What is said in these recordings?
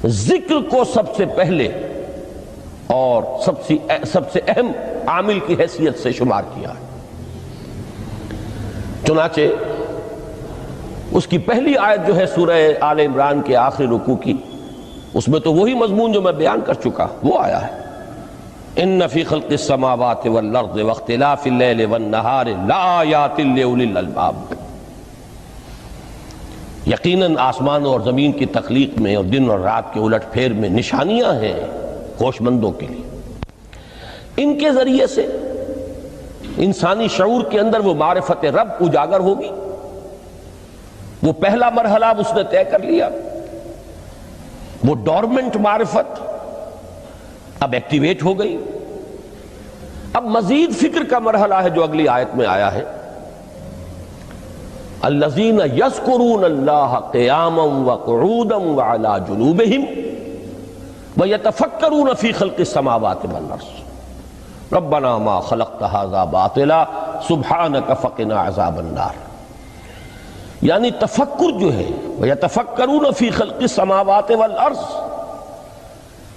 ذکر کو سب سے پہلے اور سب سے اہم عامل کی حیثیت سے شمار کیا ہے۔ چنانچہ اس کی پہلی آیت جو ہے سورہ آل عمران کے آخری رکوع کی، اس میں تو وہی مضمون جو میں بیان کر چکا وہ آیا ہے، ان فی خلق السماوات والارض واختلاف اللیل والنہار لآیات لأولی الالباب، یقیناً آسمانوں اور زمین کی تخلیق میں اور دن اور رات کے الٹ پھیر میں نشانیاں ہیں ہوش مندوں کے لیے۔ ان کے ذریعے سے انسانی شعور کے اندر وہ معرفت رب اجاگر ہوگی، وہ پہلا مرحلہ اب اس نے طے کر لیا، وہ ڈورمنٹ معرفت اب ایکٹیویٹ ہو گئی۔ اب مزید فکر کا مرحلہ ہے جو اگلی آیت میں آیا ہے، الذین یذکرون اللہ قیاما وقعودا وعلی جنوبہم ویتفکرون فی خلق السماوات والارض ربنا ما خلقت ھذا باطلا سبحانک فقنا عذاب النار۔ یعنی تفکر جو ہے ویتفکرون فی خلق السماوات والارض،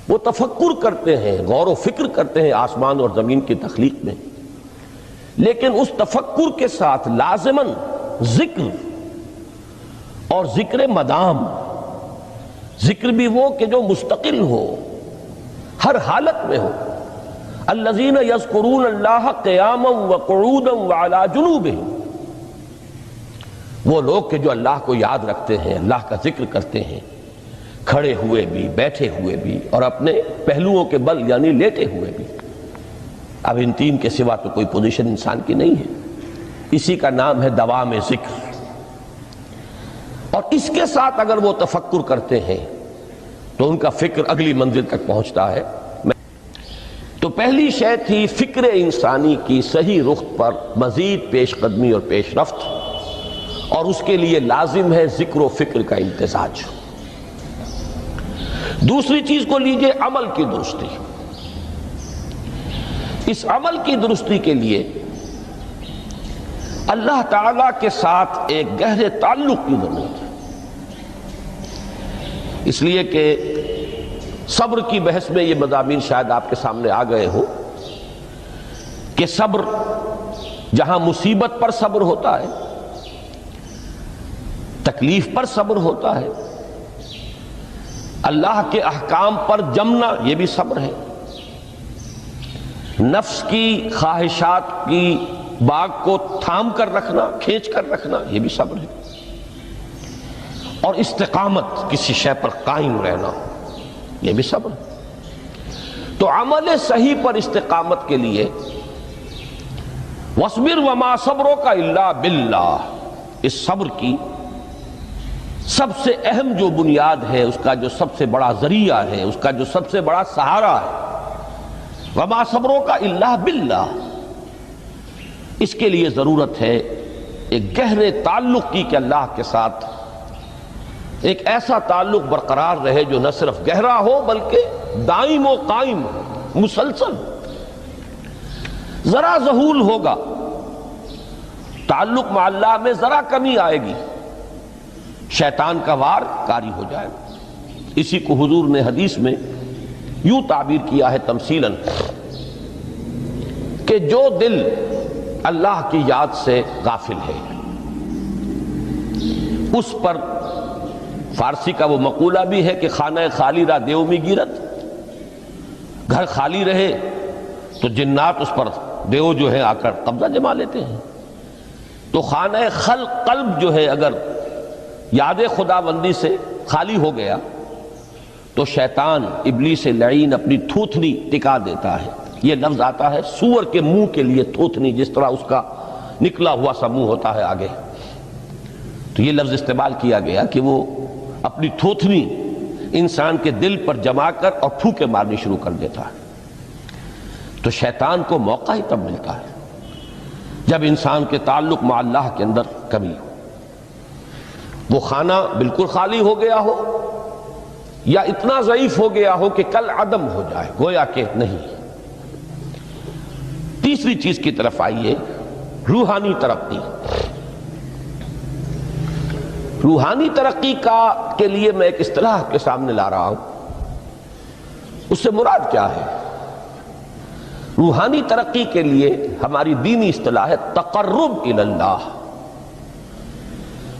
وہ تفکر کرتے ہیں، غور و فکر کرتے ہیں آسمان اور زمین کی تخلیق میں، لیکن اس تفکر کے ساتھ لازماً ذکر، اور ذکر مدام، ذکر بھی وہ کہ جو مستقل ہو، ہر حالت میں ہو۔ الذین یذکرون اللہ قیاما وقعودا وعلی جنوبہم، وہ لوگ کہ جو اللہ کو یاد رکھتے ہیں، اللہ کا ذکر کرتے ہیں، کھڑے ہوئے بھی، بیٹھے ہوئے بھی، اور اپنے پہلوؤں کے بل یعنی لیٹے ہوئے بھی۔ اب ان تین کے سوا تو کوئی پوزیشن انسان کی نہیں ہے، اسی کا نام ہے دوام ذکر۔ اور اس کے ساتھ اگر وہ تفکر کرتے ہیں تو ان کا فکر اگلی منزل تک پہنچتا ہے۔ تو پہلی شے تھی فکر انسانی کی صحیح رخ پر مزید پیش قدمی اور پیش رفت، اور اس کے لیے لازم ہے ذکر و فکر کا امتزاج۔ دوسری چیز کو لیجئے عمل کی درستی۔ اس عمل کی درستی کے لیے اللہ تعالیٰ کے ساتھ ایک گہرے تعلق کی ضرورت ہے، اس لیے کہ صبر کی بحث میں یہ مضامین شاید آپ کے سامنے آ گئے ہو کہ صبر، جہاں مصیبت پر صبر ہوتا ہے، تکلیف پر صبر ہوتا ہے، اللہ کے احکام پر جمنا یہ بھی صبر ہے، نفس کی خواہشات کی باغ کو تھام کر رکھنا، کھینچ کر رکھنا یہ بھی صبر ہے، اور استقامت کسی شے پر قائم رہنا یہ بھی صبر ہے۔ تو عمل صحیح پر استقامت کے لیے وَاصْبِرْ وَمَا صَبْرُكَ إِلَّا بِاللَّهِ، اس صبر کی سب سے اہم جو بنیاد ہے، اس کا جو سب سے بڑا ذریعہ ہے، اس کا جو سب سے بڑا سہارا ہے، وَمَا صَبْرُكَ إِلَّا بِاللَّهِ، اس کے لیے ضرورت ہے ایک گہرے تعلق کی کہ اللہ کے ساتھ ایک ایسا تعلق برقرار رہے جو نہ صرف گہرا ہو بلکہ دائم و قائم ہو، مسلسل۔ ذرا ذہول ہوگا تعلق مع اللہ میں، ذرا کمی آئے گی، شیطان کا وار کاری ہو جائے گا۔ اسی کو حضور نے حدیث میں یوں تعبیر کیا ہے تمثیلاً کہ جو دل اللہ کی یاد سے غافل ہے، اس پر فارسی کا وہ مقولہ بھی ہے کہ خانہ خالی را دیو می گیرت، گھر خالی رہے تو جنات اس پر دیو جو ہے آ کر قبضہ جما لیتے ہیں۔ تو خانہ قلب جو ہے اگر یاد خدا بندی سے خالی ہو گیا تو شیطان ابلیس لعین اپنی تھوتنی ٹکا دیتا ہے۔ یہ لفظ آتا ہے سور کے منہ کے لیے تھوتنی، جس طرح اس کا نکلا ہوا سا منہ ہوتا ہے آگے، تو یہ لفظ استعمال کیا گیا کہ وہ اپنی تھوتنی انسان کے دل پر جما کر اور پھوکے مارنی شروع کر دیتا ہے۔ تو شیطان کو موقع ہی تب ملتا ہے جب انسان کے تعلق مع اللہ کے اندر کمی ہو، وہ خانہ بالکل خالی ہو گیا ہو یا اتنا ضعیف ہو گیا ہو کہ کل عدم ہو جائے، گویا کہ نہیں۔ تیسری چیز کی طرف آئیے، روحانی ترقی۔ روحانی ترقی کے لیے میں ایک اصطلاح کے سامنے لا رہا ہوں، اس سے مراد کیا ہے؟ روحانی ترقی کے لیے ہماری دینی اصطلاح ہے تقرب الی اللہ،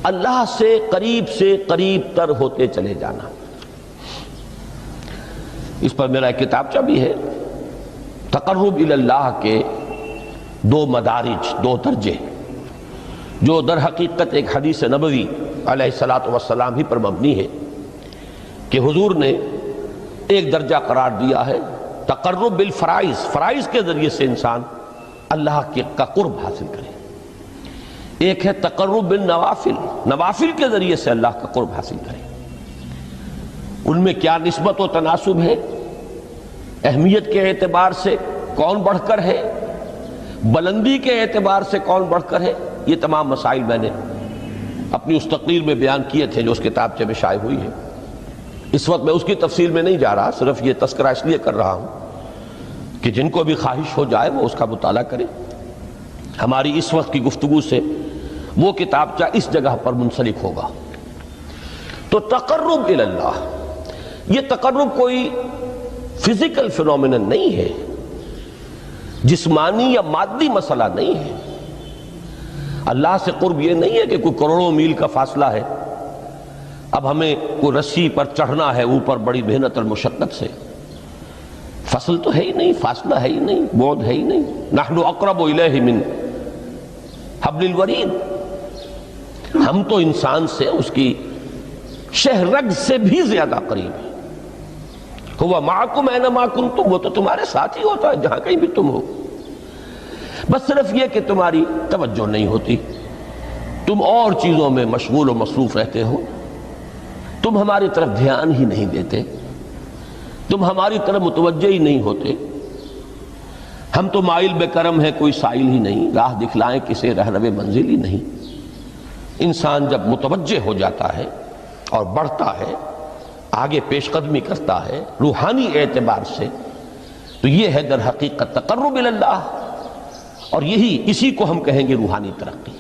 اللہ سے قریب تر ہوتے چلے جانا۔ اس پر میرا ایک کتابچہ بھی ہے، تقرب الی اللہ کے 2 مدارج، 2 درجے، جو در حقیقت ایک حدیث نبوی علیہ الصلوۃ والسلام ہی پر مبنی ہے کہ حضور نے ایک درجہ قرار دیا ہے تقرب بالفرائض، فرائض کے ذریعے سے انسان اللہ کا قرب حاصل کرے۔ ایک ہے تقرب بالنوافل، نوافل کے ذریعے سے اللہ کا قرب حاصل کرے۔ ان میں کیا نسبت و تناسب ہے، اہمیت کے اعتبار سے کون بڑھ کر ہے، بلندی کے اعتبار سے کون بڑھ کر ہے، یہ تمام مسائل میں نے اپنی اس تقریر میں بیان کیے تھے جو اس کتابچے میں شائع ہوئی ہے۔ اس وقت میں اس کی تفصیل میں نہیں جا رہا، صرف یہ تذکرہ اس لیے کر رہا ہوں کہ جن کو بھی خواہش ہو جائے وہ اس کا مطالعہ کرے۔ ہماری اس وقت کی گفتگو سے وہ کتابچہ اس جگہ پر منسلک ہوگا۔ تو تقرب الی اللہ، یہ تقرب کوئی فزیکل فینومینن نہیں ہے، جسمانی یا مادی مسئلہ نہیں ہے۔ اللہ سے قرب یہ نہیں ہے کہ کوئی کروڑوں میل کا فاصلہ ہے، اب ہمیں کوئی رسی پر چڑھنا ہے اوپر بڑی محنت اور مشقت سے، فصل تو ہے ہی نہیں، فاصلہ ہے ہی نہیں، بعد ہے ہی نہیں۔ نحن اقرب الیہ من حبل الورید، ہم تو انسان سے اس کی شہرگ سے بھی زیادہ قریب ہیں۔ ہوا معکم اینما کنتم، وہ تو تمہارے ساتھ ہی ہوتا ہے جہاں کہیں بھی تم ہو، بس صرف یہ کہ تمہاری توجہ نہیں ہوتی، تم اور چیزوں میں مشغول و مصروف رہتے ہو، تم ہماری طرف دھیان ہی نہیں دیتے، تم ہماری طرف متوجہ ہی نہیں ہوتے۔ ہم تو مائل بے کرم ہے، کوئی سائل ہی نہیں، راہ دکھلائیں کسے رہنوے منزل ہی نہیں۔ انسان جب متوجہ ہو جاتا ہے اور بڑھتا ہے، آگے پیش قدمی کرتا ہے روحانی اعتبار سے، تو یہ ہے در حقیقت تقرب الی اللہ، اور اسی کو ہم کہیں گے روحانی ترقی۔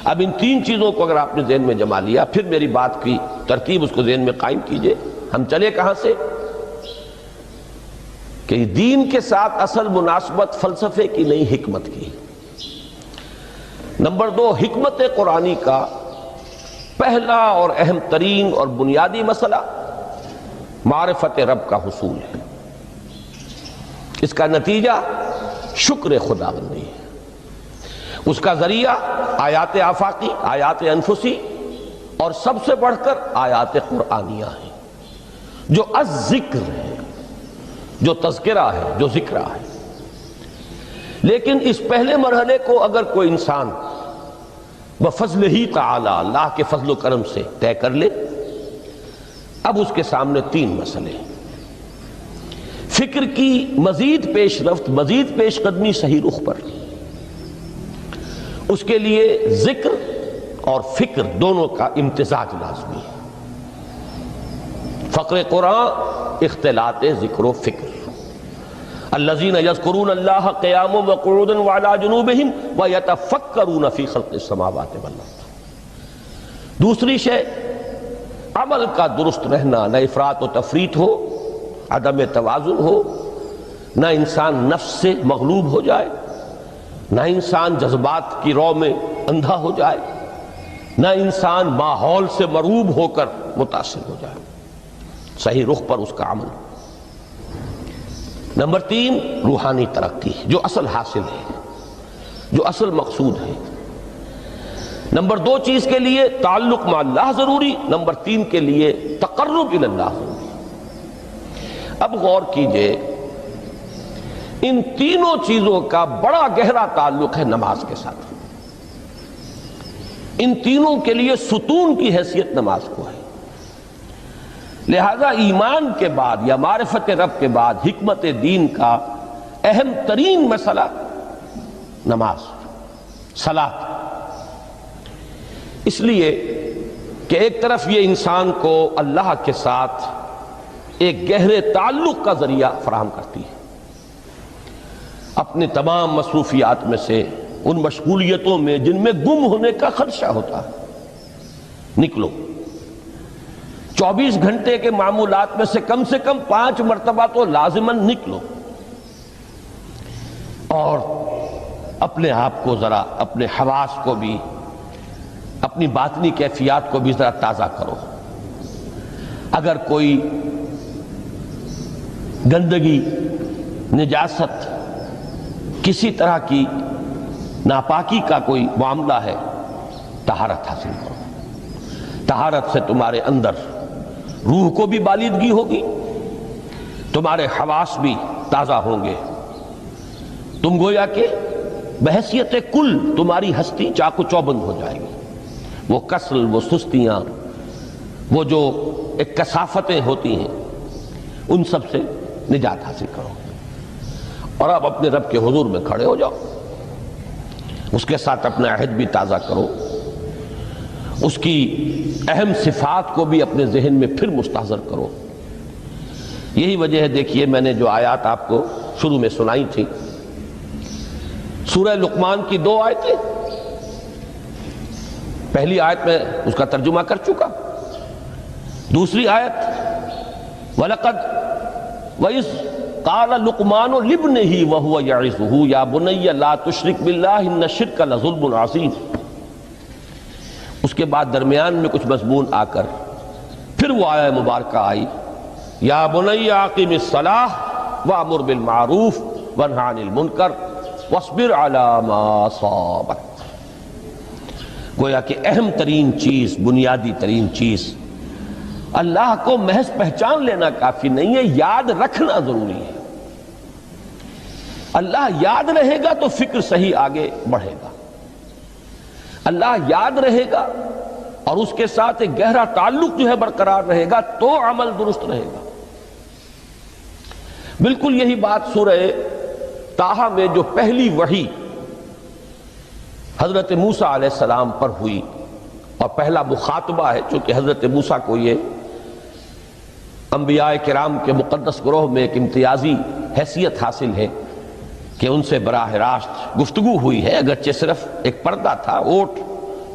اب ان 3 چیزوں کو اگر آپ نے ذہن میں جما لیا، پھر میری بات کی ترتیب اس کو ذہن میں قائم کیجئے۔ ہم چلے کہاں سے؟ کہ دین کے ساتھ اصل مناسبت فلسفے کی نہیں، حکمت کی۔ نمبر 2، حکمت قرآنی کا پہلا اور اہم ترین اور بنیادی مسئلہ معرفت رب کا حصول ہے۔ اس کا نتیجہ شکر خداوندی ہے، اس کا ذریعہ آیات آفاقی، آیات انفسی، اور سب سے بڑھ کر آیات قرآنیہ ہیں جو الذکر ہے، جو تذکرہ ہے، جو ذکرہ ہے۔ لیکن اس پہلے مرحلے کو اگر کوئی انسان بفضل ہی تعالی، اللہ کے فضل و کرم سے طے کر لے، اب اس کے سامنے 3 مسئلے ہیں۔ فکر کی مزید پیش رفت، مزید پیش قدمی صحیح رخ پر، اس کے لیے ذکر اور فکر دونوں کا امتزاج لازمی ہے۔ فقر قرآن اختلاط ذکر و فکر۔ الذین یذکرون اللہ قیاما وقعودا وعلی جنوبہم ویتفکرون فی خلق السماوات والارض۔ دوسری شے عمل کا درست رہنا، نہ افراط و تفریط ہو، عدم توازن ہو، نہ انسان نفس سے مغلوب ہو جائے، نہ انسان جذبات کی رو میں اندھا ہو جائے، نہ انسان ماحول سے مرعوب ہو کر متاثر ہو جائے، صحیح رخ پر اس کا عمل۔ نمبر 3، روحانی ترقی، جو اصل حاصل ہے، جو اصل مقصود ہے۔ نمبر 2 چیز کے لیے تعلق مع اللہ ضروری، نمبر 3 کے لیے تقرب الی اللہ ضروری۔ اب غور کیجئے، ان تینوں چیزوں کا بڑا گہرا تعلق ہے نماز کے ساتھ۔ ان تینوں کے لیے ستون کی حیثیت نماز کو ہے۔ لہذا ایمان کے بعد یا معرفت رب کے بعد حکمت دین کا اہم ترین مسئلہ نماز، صلاۃ۔ اس لیے کہ ایک طرف یہ انسان کو اللہ کے ساتھ ایک گہرے تعلق کا ذریعہ فراہم کرتی ہے، اپنے تمام مصروفیات میں سے، ان مشغولیتوں میں جن میں گم ہونے کا خدشہ ہوتا ہے، نکلو۔ 24 گھنٹے کے معمولات میں سے کم 5 مرتبہ تو لازماً نکلو اور اپنے آپ کو ذرا، اپنے حواس کو بھی، اپنی باطنی کیفیات کو بھی ذرا تازہ کرو۔ اگر کوئی گندگی، نجاست، کسی طرح کی ناپاکی کا کوئی معاملہ ہے، طہارت حاصل کرو۔ طہارت سے تمہارے اندر روح کو بھی بالیدگی ہوگی، تمہارے حواس بھی تازہ ہوں گے، تم گویا کہ بحیثیت کل تمہاری ہستی چاق و چوبند ہو جائے گی۔ وہ کسل، وہ سستیاں، وہ جو ایک کثافتیں ہوتی ہیں، ان سب سے نجات حاصل کرو اور اب اپنے رب کے حضور میں کھڑے ہو جاؤ، اس کے ساتھ اپنا عہد بھی تازہ کرو، اس کی اہم صفات کو بھی اپنے ذہن میں پھر مستحضر کرو۔ یہی وجہ ہے، دیکھیے میں نے جو آیات آپ کو شروع میں سنائی تھی، سورہ لقمان کی 2 آیتیں، پہلی آیت میں اس کا ترجمہ کر چکا، دوسری آیت وَلَقَدْ وَإِذْ قَالَ لُقْمَانُ لِابْنِهِ وَهُوَ يَعِظُهُ يَا بُنَيَّ لَا تُشْرِكْ بِاللَّهِ إِنَّ الشِّرْكَ لَظُلْمٌ عَظِيمٌ۔ اس کے بعد درمیان میں کچھ مضمون آ کر پھر وہ آیہ مبارکہ آئی، یا بنی اقم الصلاۃ وامر بالمعروف وانہ عن المنکر واصبر علی ما اصابک۔ گویا کہ اہم ترین چیز، بنیادی ترین چیز، اللہ کو محض پہچان لینا کافی نہیں ہے، یاد رکھنا ضروری ہے۔ اللہ یاد رہے گا تو فکر صحیح آگے بڑھے گا، اللہ یاد رہے گا اور اس کے ساتھ ایک گہرا تعلق جو ہے برقرار رہے گا تو عمل درست رہے گا۔ بالکل یہی بات سورہ طٰہٰ میں جو پہلی وحی حضرت موسیٰ علیہ السلام پر ہوئی، اور پہلا مخاطبہ ہے، چونکہ حضرت موسیٰ کو یہ انبیاء کرام کے مقدس گروہ میں ایک امتیازی حیثیت حاصل ہے کہ ان سے براہ راست گفتگو ہوئی ہے، اگرچہ صرف ایک پردہ تھا، اوٹ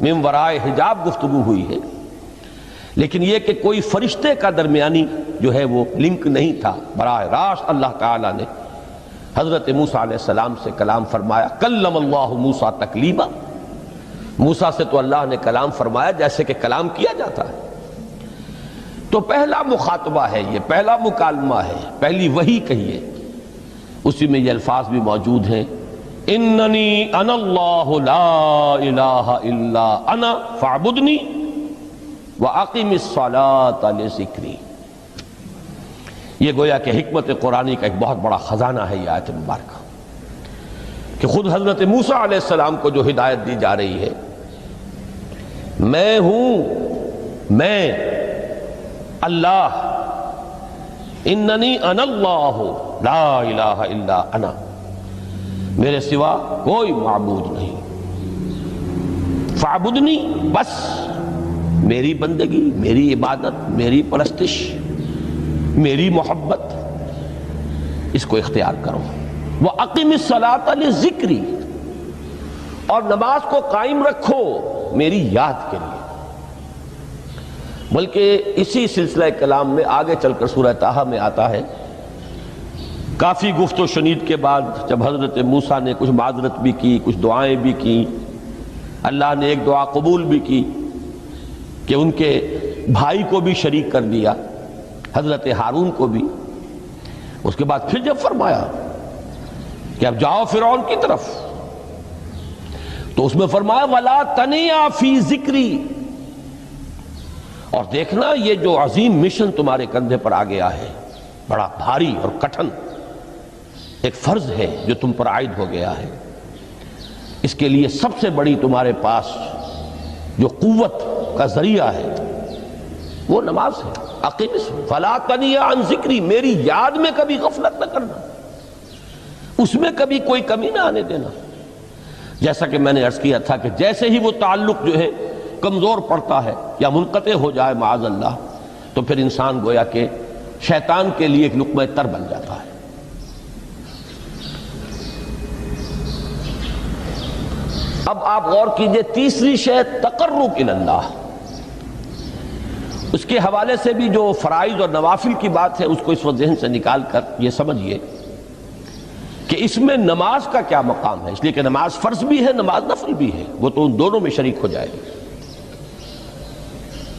من ورائے حجاب گفتگو ہوئی ہے، لیکن یہ کہ کوئی فرشتے کا درمیانی جو ہے وہ لنک نہیں تھا، براہ راست اللہ تعالیٰ نے حضرت موسیٰ علیہ السلام سے کلام فرمایا۔ کلم اللہ موسیٰ تکلیما، موسیٰ سے تو اللہ نے کلام فرمایا جیسے کہ کلام کیا جاتا ہے۔ تو پہلا مخاطبہ ہے، یہ پہلا مکالمہ ہے، پہلی وحی کہیے، اسی میں یہ الفاظ بھی موجود ہیں، اننی انا اللہ لا الہ الا انا فاعبدنی واقم الصلاۃ لذکری۔ یہ گویا کہ حکمت قرآنی کا ایک بہت بڑا خزانہ ہے یہ آیت مبارکہ، کہ خود حضرت موسیٰ علیہ السلام کو جو ہدایت دی جا رہی ہے، میں ہوں، میں اللہ، اننی انا اللہ لا الہ الا انا، میرے سوا کوئی معبود نہیں، فاعبدنی، بس میری بندگی، میری عبادت، میری پرستش، میری محبت، اس کو اختیار کرو۔ وَأَقِمِ الصَّلَاةَ لِذِكْرِي، اور نماز کو قائم رکھو میری یاد کے لیے۔ بلکہ اسی سلسلہ کلام میں آگے چل کر سورہ طٰہٰ میں آتا ہے، کافی گفت و شنید کے بعد جب حضرت موسیٰ نے کچھ معذرت بھی کی، کچھ دعائیں بھی کی، اللہ نے ایک دعا قبول بھی کی کہ ان کے بھائی کو بھی شریک کر دیا، حضرت ہارون کو بھی۔ اس کے بعد پھر جب فرمایا کہ اب جاؤ فرعون کی طرف، تو اس میں فرمایا وَلَا تَنِيَا فِي ذِكْرِي، اور دیکھنا یہ جو عظیم مشن تمہارے کندھے پر آ گیا ہے، بڑا بھاری اور کٹھن ایک فرض ہے جو تم پر عائد ہو گیا ہے، اس کے لیے سب سے بڑی تمہارے پاس جو قوت کا ذریعہ ہے وہ نماز ہے۔ اقیم فلا تنیا عن ذکری، میری یاد میں کبھی غفلت نہ کرنا، اس میں کبھی کوئی کمی نہ آنے دینا۔ جیسا کہ میں نے عرض کیا تھا کہ جیسے ہی وہ تعلق جو ہے کمزور پڑتا ہے یا منقطع ہو جائے معاذ اللہ، تو پھر انسان گویا کہ شیطان کے لیے ایک لقمہ تر بن جاتا ہے۔ اب آپ غور کیجئے، تیسری شے تقرب الی اللہ، اس کے حوالے سے بھی جو فرائض اور نوافل کی بات ہے اس کو اس وقت ذہن سے نکال کر یہ سمجھیے کہ اس میں نماز کا کیا مقام ہے، اس لیے کہ نماز فرض بھی ہے، نماز نفل بھی ہے، وہ تو ان دونوں میں شریک ہو جائے گی۔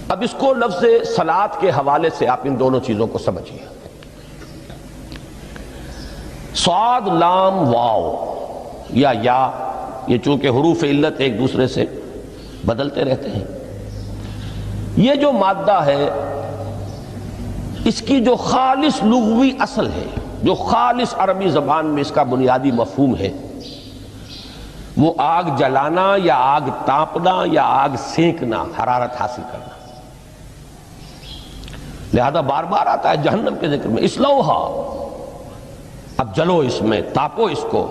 اب اس کو لفظ صلاۃ کے حوالے سے آپ ان دونوں چیزوں کو سمجھیے۔ صاد لام واو یا یہ چونکہ حروف علت ایک دوسرے سے بدلتے رہتے ہیں، یہ جو مادہ ہے اس کی جو خالص لغوی اصل ہے، جو خالص عربی زبان میں اس کا بنیادی مفہوم ہے، وہ آگ جلانا یا آگ تاپنا یا آگ سینکنا، حرارت حاصل کرنا۔ لہذا بار بار آتا ہے جہنم کے ذکر میں اسلوہا، اب جلو اس میں، تاپو اس کو،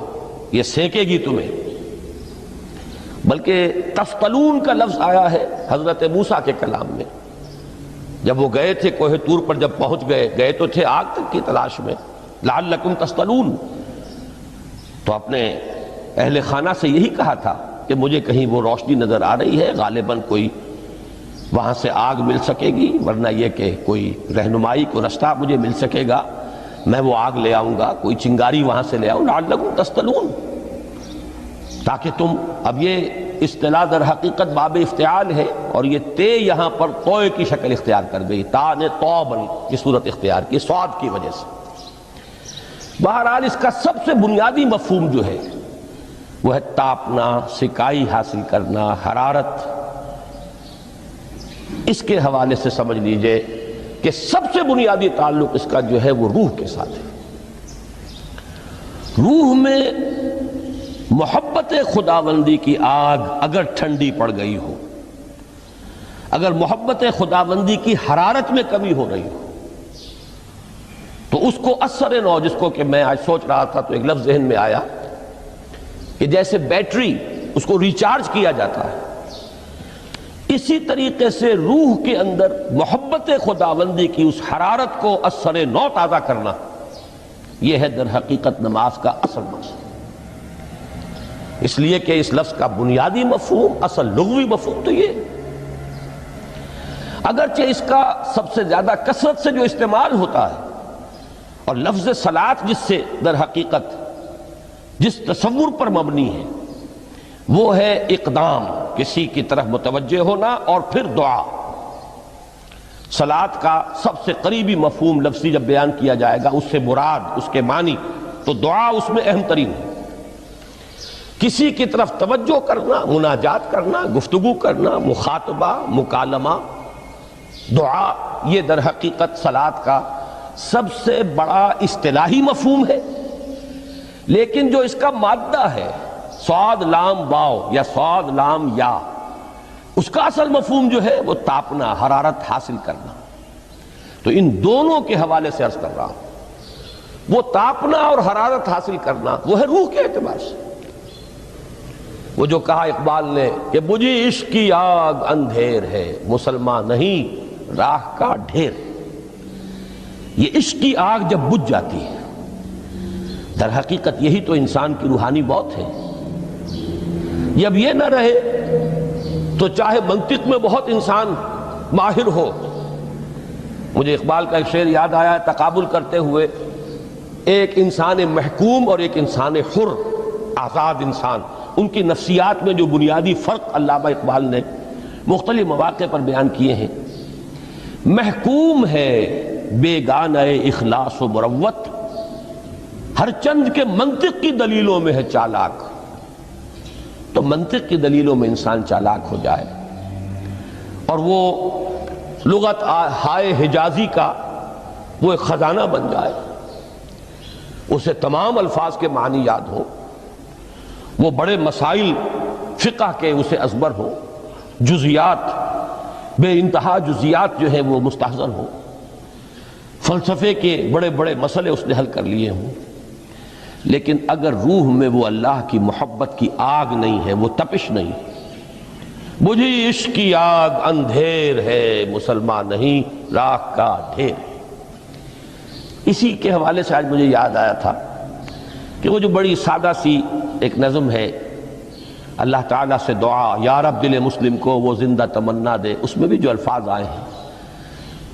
یہ سینکے گی تمہیں۔ بلکہ تفتلون کا لفظ آیا ہے حضرت موسیٰ کے کلام میں، جب وہ گئے تھے کوہ طور پر، جب پہنچ گئے تو تھے آگ تک کی تلاش میں، لعلکم تفتلون، تو اپنے اہل خانہ سے یہی کہا تھا کہ مجھے کہیں وہ روشنی نظر آ رہی ہے، غالباً کوئی وہاں سے آگ مل سکے گی، ورنہ یہ کہ کوئی رہنمائی کو رستہ مجھے مل سکے گا، میں وہ آگ لے آؤں گا، کوئی چنگاری وہاں سے لے آؤں، لعلکم تفتلون، تاکہ تم، اب یہ اصطلاح در حقیقت باب افتعال ہے، اور یہ تے یہاں پر توئے کی شکل اختیار کر گئی، تا نے تو بنی کی صورت اختیار کی صاد کی وجہ سے۔ بہرحال اس کا سب سے بنیادی مفہوم جو ہے وہ ہے تاپنا، سکائی حاصل کرنا، حرارت۔ اس کے حوالے سے سمجھ لیجئے کہ سب سے بنیادی تعلق اس کا جو ہے وہ روح کے ساتھ ہے۔ روح میں محبت خداوندی کی آگ اگر ٹھنڈی پڑ گئی ہو، اگر محبت خداوندی کی حرارت میں کمی ہو رہی ہو، تو اس کو اثر نو، جس کو کہ میں آج سوچ رہا تھا تو ایک لفظ ذہن میں آیا کہ جیسے بیٹری اس کو ریچارج کیا جاتا ہے، اسی طریقے سے روح کے اندر محبت خداوندی کی اس حرارت کو اثر نو تازہ کرنا، یہ ہے در حقیقت نماز کا اصل مقصد۔ اس لیے کہ اس لفظ کا بنیادی مفہوم، اصل لغوی مفہوم تو یہ، اگرچہ اس کا سب سے زیادہ کثرت سے جو استعمال ہوتا ہے، اور لفظ صلاۃ جس سے در حقیقت جس تصور پر مبنی ہے وہ ہے اقدام، کسی کی طرف متوجہ ہونا اور پھر دعا۔ صلاۃ کا سب سے قریبی مفہوم لفظی جب بیان کیا جائے گا، اس سے مراد، اس کے معنی، تو دعا اس میں اہم ترین ہے۔ کسی کی طرف توجہ کرنا، مناجات کرنا، گفتگو کرنا، مخاطبہ، مکالمہ، دعا، یہ در حقیقت صلاۃ کا سب سے بڑا اصطلاحی مفہوم ہے۔ لیکن جو اس کا مادہ ہے، صاد لام واو یا صاد لام یا، اس کا اصل مفہوم جو ہے وہ تاپنا، حرارت حاصل کرنا۔ تو ان دونوں کے حوالے سے عرض کر رہا ہوں، وہ تاپنا اور حرارت حاصل کرنا وہ ہے روح کے اعتبار سے۔ وہ جو کہا اقبال نے کہ بجھی عشق کی آگ اندھیر ہے، مسلمان نہیں راہ کا ڈھیر۔ یہ عشق کی آگ جب بجھ جاتی ہے، در حقیقت یہی تو انسان کی روحانی موت ہے۔ جب یہ نہ رہے تو چاہے منطق میں بہت انسان ماہر ہو، مجھے اقبال کا ایک شعر یاد آیا ہے تقابل کرتے ہوئے، ایک انسان محکوم اور ایک انسان حر، آزاد انسان، ان کی نفسیات میں جو بنیادی فرق علامہ اقبال نے مختلف مواقع پر بیان کیے ہیں۔ محکوم ہے بیگانہ اخلاص و مروت، ہر چند کے منطق کی دلیلوں میں ہے چالاک۔ تو منطق کی دلیلوں میں انسان چالاک ہو جائے اور وہ لغت ہائے حجازی کا وہ ایک خزانہ بن جائے، اسے تمام الفاظ کے معنی یاد ہو، وہ بڑے مسائل فقہ کے اسے ازبر ہو، جزیات، بے انتہا جزیات جو ہیں وہ مستحضر ہو، فلسفے کے بڑے بڑے مسئلے اس نے حل کر لیے ہوں، لیکن اگر روح میں وہ اللہ کی محبت کی آگ نہیں ہے، وہ تپش نہیں، بجھی عشق کی آگ اندھیر ہے، مسلمان نہیں راہ کا ڈھیر۔ اسی کے حوالے سے آج مجھے یاد آیا تھا کہ وہ جو بڑی سادہ سی ایک نظم ہے، اللہ تعالیٰ سے دعا، یا رب دل مسلم کو وہ زندہ تمنا دے، اس میں بھی جو الفاظ آئے ہیں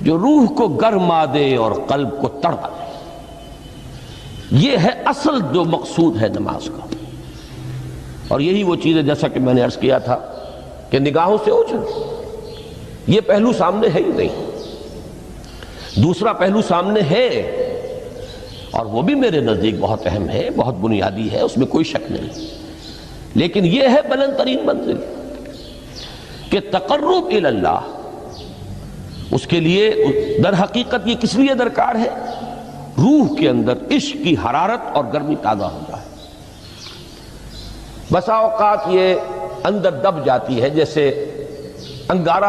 جو روح کو گرما دے اور قلب کو تڑپا دے. یہ ہے اصل جو مقصود ہے نماز کا. اور یہی وہ چیز ہے جیسا کہ میں نے عرض کیا تھا کہ نگاہوں سے اوجھل، یہ پہلو سامنے ہے ہی نہیں. دوسرا پہلو سامنے ہے اور وہ بھی میرے نزدیک بہت اہم ہے، بہت بنیادی ہے، اس میں کوئی شک نہیں. لیکن یہ ہے بلند ترین منزل کہ تقرب الی اللہ. اس کے لیے در حقیقت یہ کس لیے درکار ہے؟ روح کے اندر عشق کی حرارت اور گرمی تازہ ہو جائے. بسا اوقات یہ اندر دب جاتی ہے جیسے انگارہ